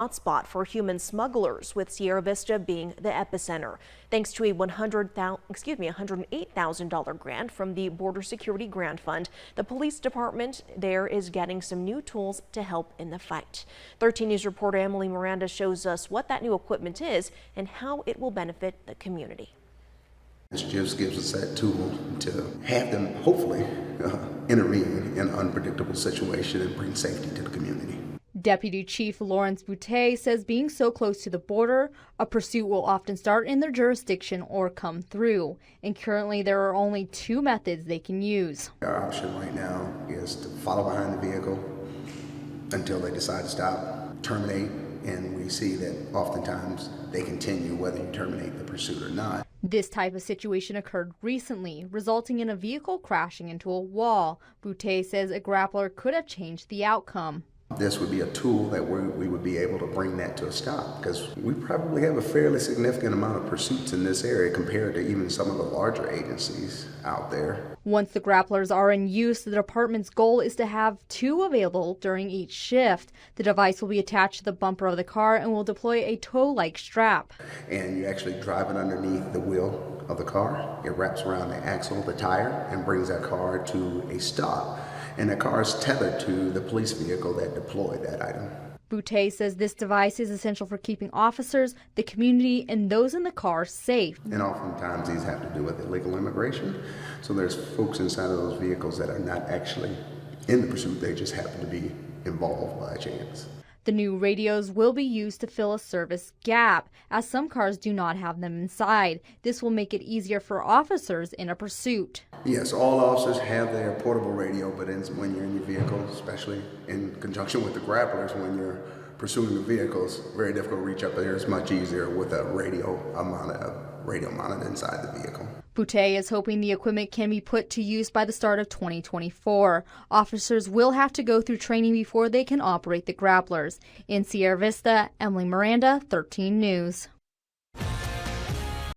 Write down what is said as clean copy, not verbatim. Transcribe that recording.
hotspot for human smugglers, with Sierra Vista being the epicenter. Thanks to a $108,000 grant from the Border Security Grant Fund, the police department there is getting some new tools to help in the fight. 13 News reporter Emily Miranda shows us what that new equipment is and how it will benefit the community. This just gives us that tool to have them hopefully intervene in an unpredictable situation and bring safety to the community. Deputy Chief Lawrence Boutte says being so close to the border, a pursuit will often start in their jurisdiction or come through. And currently there are only two methods they can use. Our option right now is to follow behind the vehicle until they decide to stop, terminate, and we see that oftentimes they continue whether you terminate the pursuit or not. This type of situation occurred recently, resulting in a vehicle crashing into a wall. Boutte says a grappler could have changed the outcome. This would be a tool that we would be able to bring that to a stop, because we probably have a fairly significant amount of pursuits in this area compared to even some of the larger agencies out there. Once the grapplers are in use, the department's goal is to have two available during each shift. The device will be attached to the bumper of the car and will deploy a tow-like strap. And you actually drive it underneath the wheel of the car. It wraps around the axle, the tire, and brings that car to a stop. And the car is tethered to the police vehicle that deployed that item. Boutte says this device is essential for keeping officers, the community, and those in the car safe. And oftentimes these have to do with illegal immigration. So there's folks inside of those vehicles that are not actually in the pursuit, they just happen to be involved by chance. The new radios will be used to fill a service gap, as some cars do not have them inside. This will make it easier for officers in a pursuit. Yes, all officers have their portable radio, but when you're in your vehicle, especially in conjunction with the grapplers, when you're pursuing the vehicles, very difficult to reach up there. It's much easier with a radio monitor inside the vehicle. Boutte is hoping the equipment can be put to use by the start of 2024. Officers will have to go through training before they can operate the grapplers. In Sierra Vista, Emily Miranda, 13 News.